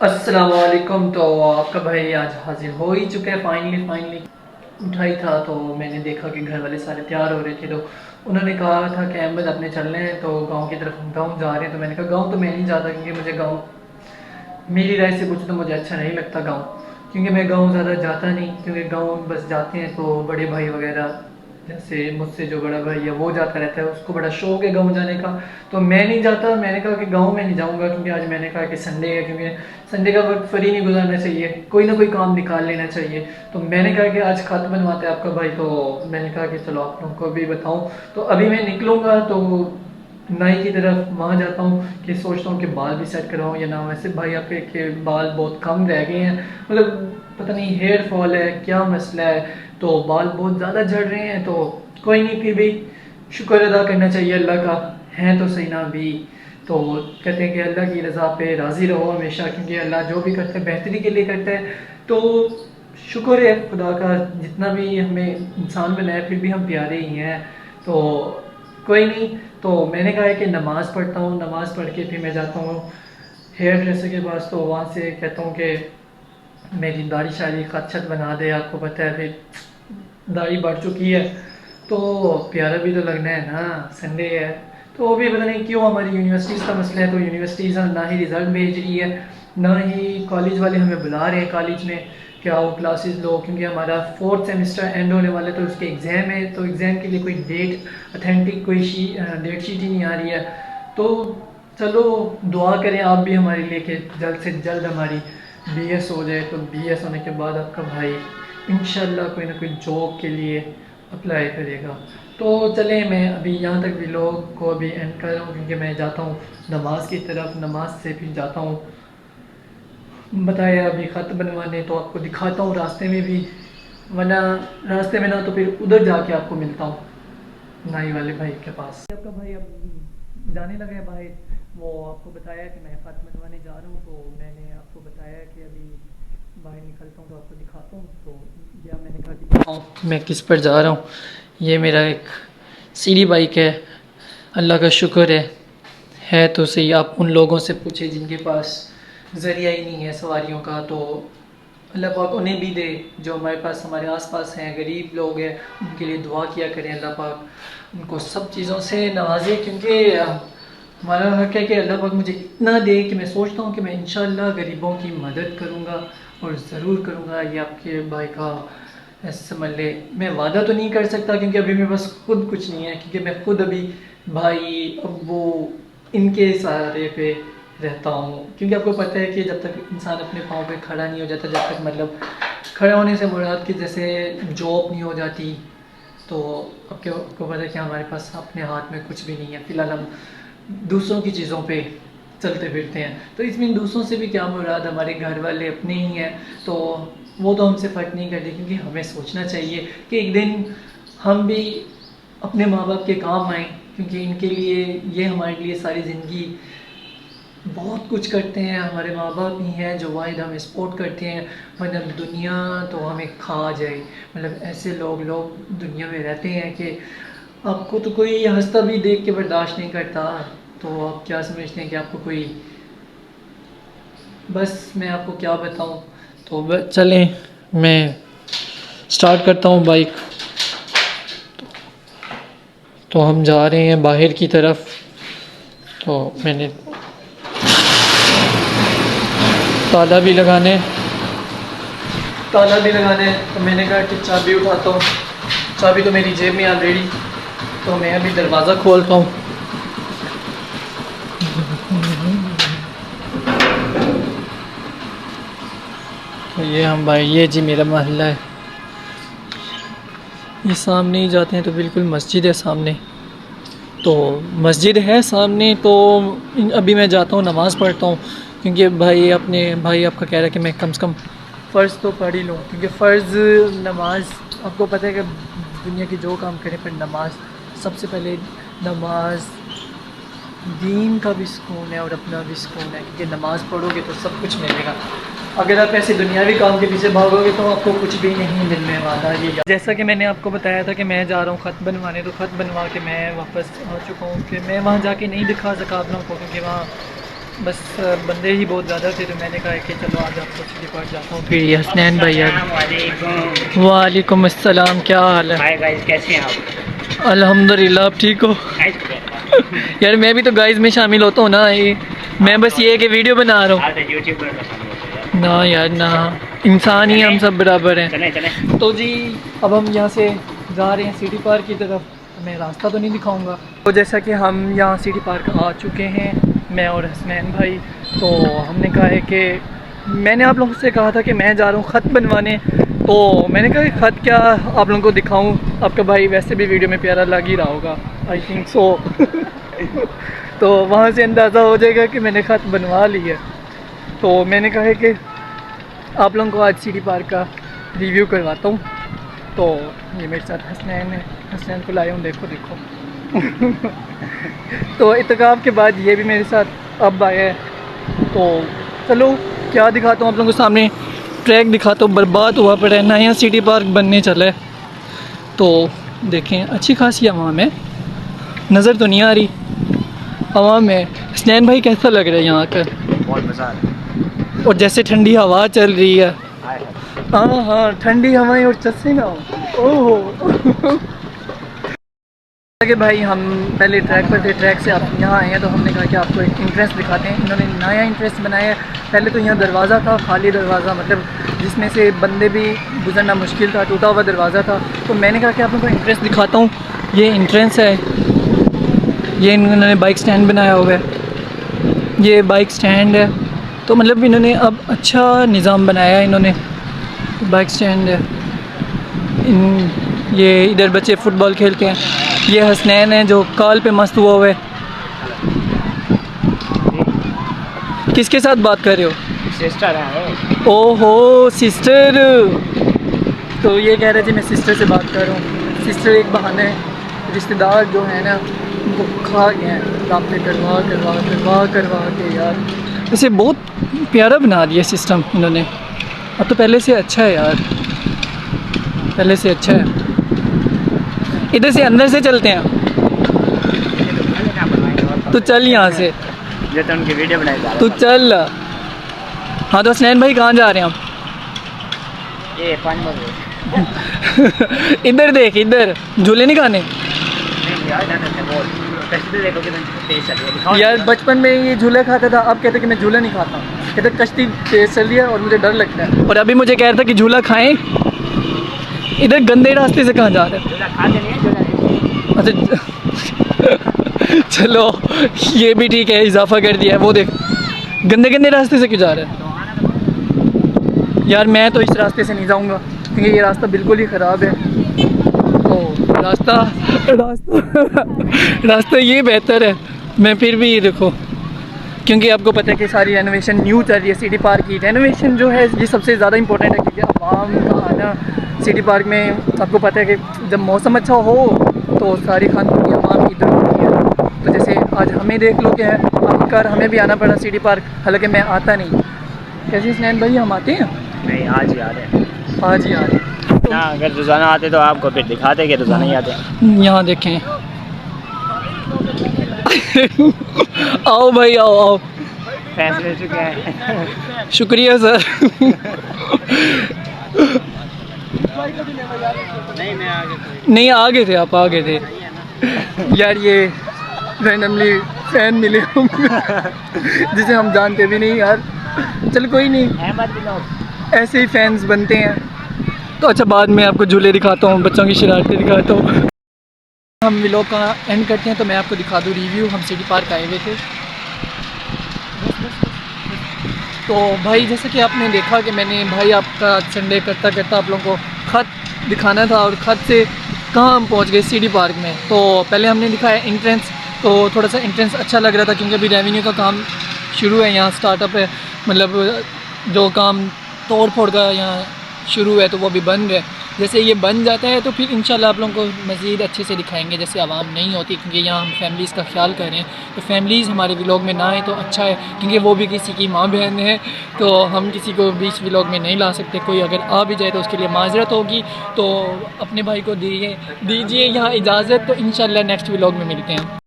अस्सलाम वालेकुम। तो आपका भाई आज हाजिर हो ही चुका है। फाइनली उठा ही था तो मैंने देखा कि घर वाले सारे तैयार हो रहे थे। तो उन्होंने कहा था कि अहमद अपने चलने हैं, तो गांव की तरफ, हम गांव जा रहे हैं। तो मैंने कहा गांव तो मैं नहीं जाता, क्योंकि मुझे गांव, मेरी राय से पूछो तो मुझे अच्छा नहीं लगता गांव। क्योंकि मैं गांव ज़्यादा जाता नहीं, क्योंकि गांव बस जाते हैं तो बड़े भाई वगैरह, जैसे मुझसे जो बड़ा भाई है वो जाता रहता है, उसको बड़ा शौक है गांव जाने का। तो मैं नहीं जाता। मैंने कहा कि गांव में नहीं जाऊंगा, क्योंकि आज मैंने कहा कि संडे है, क्योंकि संडे का वक्त फ्री नहीं गुजारना चाहिए, कोई ना कोई काम निकाल लेना चाहिए। तो मैंने कहा कि आज खत बनवाते हैं आपका भाई। तो मैंने कहा कि चलो आप लोगों को भी बताऊं। तो अभी मैं निकलूंगा तो नाई की तरफ वहाँ जाता हूँ कि सोचता हूँ कि बाल भी सेट करवाऊँ या ना। वैसे भाई आपके के बाल बहुत कम रह गए हैं, मतलब पता नहीं हेयर फॉल है क्या मसला है, तो बाल बहुत ज़्यादा झड़ रहे हैं। तो कोई नहीं, फिर भी शुक्र अदा करना चाहिए अल्लाह का, है तो सही ना भी। तो कहते हैं कि अल्लाह की रज़ा पे राज़ी रहो हमेशा, क्योंकि अल्लाह जो भी करता है बेहतरी के लिए करता है। तो शुक्र है खुदा का, जितना भी हमें इंसान बनाया फिर भी हम प्यारे ही हैं। तो कोई नहीं। तो मैंने कहा है कि नमाज़ पढ़ता हूँ, नमाज़ पढ़ के फिर मैं जाता हूँ हेयर ड्रेसर के पास। तो वहाँ से कहता हूँ कि मेरी दाढ़ी शाड़ी खत छत बना दे। आपको पता है फिर दाढ़ी बढ़ चुकी है, तो प्यारा भी तो लगना है ना, संडे है। तो वो भी पता नहीं क्यों, हमारी यूनिवर्सिटीज़ का मसला है, तो यूनिवर्सिटीज़ ना ही रिज़ल्ट भेज रही है, ना ही कॉलेज वाले हमें बुला रहे हैं कॉलेज में कि आओ क्लासेस लो, क्योंकि हमारा फोर्थ सेमेस्टर एंड होने वाला है। तो उसके एग्ज़ाम है, तो एग्ज़ाम के लिए कोई डेट अथेंटिक कोई डेट शीट ही नहीं आ रही है। तो चलो दुआ करें आप भी हमारे लिए कि जल्द से जल्द हमारी बीएस हो जाए। तो बीएस होने के बाद आपका भाई इंशाल्लाह कोई ना कोई जॉब के लिए अप्लाई करेगा। तो चलें, मैं अभी यहाँ तक भी लोग को अभी एंड कर रहा हूँ, क्योंकि मैं जाता हूँ नमाज की तरफ, नमाज से फिर जाता हूँ बताया अभी ख़त बनवाने। तो आपको दिखाता हूँ रास्ते में भी, वरना रास्ते में ना तो फिर उधर जाके आपको मिलता हूँ नाई वाले भाई के पास। आपका भाई अब जाने लगा है बाहर, वो आपको बताया कि मैं ख़त बनवाने जा रहा हूँ। तो मैंने आपको बताया कि अभी बाहर निकलता हूँ तो आपको दिखाता हूँ। तो या मैंने कहा कि दिखाऊँ मैं किस पर जा रहा हूँ। ये मेरा एक सीढ़ी बाइक है, अल्लाह का शुक्र है तो सही। आप उन लोगों से पूछे जिनके पास ज़रिया ही नहीं है सवारियों का, तो अल्लाह पाक उन्हें भी दे। जो हमारे पास, हमारे आसपास हैं, गरीब लोग हैं, उनके लिए दुआ किया करें, अल्लाह पाक उनको सब चीज़ों से नवाजे। क्योंकि हमारा हक है कि अल्लाह पाक मुझे इतना दे कि मैं सोचता हूँ कि मैं इंशाअल्लाह गरीबों की मदद करूँगा, और ज़रूर करूँगा। ये आपके भाई का ऐसे समझ ले, मैं वादा तो नहीं कर सकता क्योंकि अभी मेरे पास खुद कुछ नहीं है, क्योंकि मैं खुद अभी भाई अब्बू इनके सहारे पे रहता हूँ। क्योंकि आपको पता है कि जब तक इंसान अपने पाँव पे खड़ा नहीं हो जाता, जब तक मतलब खड़ा होने से मुराद कि जैसे जॉब नहीं हो जाती, तो आपको पता है कि हमारे पास अपने हाथ में कुछ भी नहीं है। फ़िलहाल हम दूसरों की चीज़ों पे चलते फिरते हैं। तो इसमें दूसरों से भी क्या मुराद, हमारे घर वाले अपने ही हैं, तो वो तो हमसे फ़र्क नहीं करते। क्योंकि हमें सोचना चाहिए कि एक दिन हम भी अपने माँ बाप के काम आएँ, क्योंकि इनके लिए, ये हमारे लिए सारी ज़िंदगी बहुत कुछ करते हैं। हमारे माँ बाप ही हैं जो वाहिद हमें सपोर्ट करते हैं, वरना दुनिया तो हमें खा जाए। मतलब ऐसे लोग दुनिया में रहते हैं कि आपको तो कोई हंसता भी देख के बर्दाश्त नहीं करता। तो आप क्या समझते हैं कि आपको कोई, बस मैं आपको क्या बताऊं। तो चलें, मैं स्टार्ट करता हूं बाइक। तो हम जा रहे हैं बाहर की तरफ। तो मैंने ताला भी लगाने तो मैंने कहा कि चाबी उठाता हूँ। चाबी तो मेरी जेब में ऑलरेडी, तो मैं अभी दरवाज़ा खोलता हूँ। तो ये हम भाई, ये जी मेरा मोहल्ला है, ये सामने ही जाते हैं तो बिल्कुल मस्जिद है सामने। तो मस्जिद है सामने, तो अभी मैं जाता हूँ नमाज़ पढ़ता हूँ। क्योंकि भाई आपका कह रहा है कि मैं कम से कम फ़र्ज़ तो पढ़ ही लूँ, क्योंकि फ़र्ज़ नमाज, आपको पता है कि दुनिया की जो काम करें पर नमाज सबसे पहले, नमाज दीन का भी सुकून है और अपना भी सुकून है, क्योंकि नमाज़ पढ़ोगे तो सब कुछ मिलेगा। अगर आप ऐसे दुनियावी काम के पीछे भागोगे तो आपको कुछ भी नहीं मिलने वाला। ये जैसा कि मैंने आपको बताया था कि मैं जा रहा हूँ ख़त बनवाने, तो ख़त बनवा के मैं वापस आ चुका हूँ। कि मैं वहाँ जाके नहीं दिखा सका आप लोगों को, क्योंकि वहाँ बस बंदे ही बहुत ज़्यादा थे, तो मैंने कहा कि चलो आज आपको सिटी पार्क जाता हूँ। फिर ये हसनैन भाई यार, वालेकुम अस्सलाम, क्या हाल है? हाय गाइस, कैसे हैं आप? अल्हम्दुलिल्लाह, आप ठीक हो? यार मैं भी तो गाइस में शामिल होता हूँ ना, ये मैं बस ये कि वीडियो बना रहा हूँ यूट्यूबर ना यार ना, इंसान ही हम सब बराबर हैं। चले चले। तो जी अब हम यहाँ से जा रहे हैं सिटी पार्क की तरफ। मैं रास्ता तो नहीं दिखाऊंगा। तो जैसा कि हम यहाँ सिटी पार्क आ चुके हैं, मैं और हसनैन भाई, तो हमने कहा है कि मैंने आप लोगों से कहा था कि मैं जा रहा हूँ ख़त बनवाने, तो मैंने कहा कि ख़त क्या आप लोगों को दिखाऊं, आपका भाई वैसे भी वीडियो में प्यारा लग ही रहा होगा, आई थिंक सो। तो वहाँ से अंदाज़ा हो जाएगा कि मैंने ख़त बनवा ली है। तो मैंने कहा है कि आप लोगों को आज सिटी पार्क का रिव्यू करवाता हूँ। तो ये मेरे साथ हसनैन है, हसनैन को लाया हूँ, देखो देखो। तो इत्तेकाफ़ के बाद ये भी मेरे साथ अब आया है। तो चलो क्या दिखाता हूँ आप लोगों के सामने, ट्रैक दिखाता हूँ, बर्बाद हुआ पड़ा है, नया सिटी पार्क बनने चला है। तो देखें अच्छी खासी आवाम है, नज़र तो नहीं आ रही आवाम है। हसनैन भाई कैसा लग रहा है यहाँ आकर? बहुत मज़ा आ रहा और जैसे ठंडी हवा चल रही है, है। हाँ हाँ ठंडी हवाएं और चस्से ना हो, ओहो। कि भाई हम पहले ट्रैक पर थे, ट्रैक से आप यहाँ आए हैं, तो हमने कहा कि आपको एक इंट्रेंस दिखाते हैं। इन्होंने नया इंट्रेंस बनाया है। पहले तो यहाँ दरवाज़ा था, खाली दरवाज़ा, मतलब जिसमें से बंदे भी गुजरना मुश्किल था, टूटा हुआ दरवाज़ा था। तो मैंने कहा कि आप लोगों को इंट्रेंस दिखाता हूँ। ये इंट्रेंस है, ये इन्होंने बाइक स्टैंड बनाया हुआ है, ये बाइक स्टैंड है। तो मतलब इन्होंने अब अच्छा निज़ाम बनाया है, इन्होंने बाइक स्टैंड है। ये इधर बच्चे फ़ुटबॉल खेलते हैं। ये हसनैन है जो कॉल पे मस्त हुआ हुआ है। किसके साथ बात कर रहे हो? सिस्टर है। ओहो सिस्टर, तो ये कह रहे थे मैं सिस्टर से बात कर रहा हूँ। सिस्टर एक बहाने है, रिश्तेदार जो है ना उनको खा गए हैं राब्ते करवा करवा करवा करवा के यार। वैसे बहुत प्यारा बना दिया सिस्टम इन्होंने, अब तो पहले से अच्छा है यार, पहले से अच्छा है। इधर से अंदर से चलते हैं, तो चल यहाँ से, जो तो उनकी वीडियो बनाई जा रहा तू चल। हाँ तो हसनैन भाई कहाँ जा रहे हैं हम? ये 5 बजे। इधर देख, इधर झूले नहीं खाने यार। बचपन में ये झूला खाता था, अब कहते कि मैं झूला नहीं खाता, कहते कश्ती तेज चल रही है और मुझे डर लगता है। और अभी मुझे कह रहा था कि झूला खाएं, इधर गंदे रास्ते से कहाँ जा रहे हैं? अच्छा चलो ये भी ठीक है, इजाफा कर दिया है। वो देख गंदे गंदे रास्ते से क्यों जा रहे हैं यार? मैं तो इस रास्ते से नहीं जाऊंगा क्योंकि ये रास्ता बिल्कुल ही ख़राब है। तो रास्ता रास्ता रास्ता ये बेहतर है। मैं फिर भी ये देखो, क्योंकि आपको पता है कि सारी रेनोवेशन न्यू चल रही है। सिटी पार्क की रेनोवेशन जो है ये सबसे ज़्यादा इंपॉर्टेंट है, क्योंकि आवाम का आना सिटी पार्क में, आपको पता है कि जब मौसम अच्छा हो तो सारी खानपुर की आवाम इधर होती है। तो जैसे आज हमें देख लो कि आखिरकार हमें भी आना पड़ा सिटी पार्क, हालांकि मैं आता नहीं। कैसे स्नैन भाई हम आते हैं? नहीं, आज ही आ रहे हैं। आज ही आ रहे हैं ना, अगर रोज़ाना आते तो आपको फिर दिखाते कि रोज़ाना ही आते हैं। यहाँ देखें। आओ भाई आओ आओ, फैसले चुके हैं। शुक्रिया सर। नहीं, मैं आगे नहीं आ गए थे, आप आ गए थे यार। ये रैंडमली फैन मिले जिसे हम जानते भी नहीं यार। चल कोई नहीं, अहमद बिन ऐसे ही फैंस बनते हैं। तो अच्छा बाद में आपको झूले दिखाता हूँ, बच्चों की शरारतें दिखाता हूँ। हम व्लॉग का एंड करते हैं, तो मैं आपको दिखा दूँ रिव्यू। हम सिटी पार्क आए हुए थे। तो भाई जैसे कि आपने देखा कि मैंने भाई आपका संडे करता करता आप लोगों को ख़त दिखाना था, और ख़त से कहाँ हम पहुँच गए सिटी पार्क में। तो पहले हमने दिखाया इंट्रेंस, तो थोड़ा सा इंट्रेंस अच्छा लग रहा था क्योंकि अभी रेवेन्यू का काम शुरू है, यहाँ स्टार्टअप है, मतलब जो काम तोड़ फोड़ का यहाँ शुरू है तो वो भी बंद है। जैसे ये बन जाता है तो फिर इंशाल्लाह आप लोगों को मज़ीद अच्छे से दिखाएंगे, जैसे आवाम नहीं होती, क्योंकि यहाँ हम फैमिलीज़ का ख्याल कर रहे हैं। तो फैमिलीज़ हमारे व्लॉग में ना आए तो अच्छा है, क्योंकि वो भी किसी की माँ बहन है, तो हम किसी को बीच व्लॉग में नहीं ला सकते। कोई अगर आ भी जाए तो उसके लिए माजरत होगी। तो अपने भाई को दीजिए यहाँ इजाज़त, तो इंशाल्लाह नेक्स्ट व्लॉग में मिलते हैं।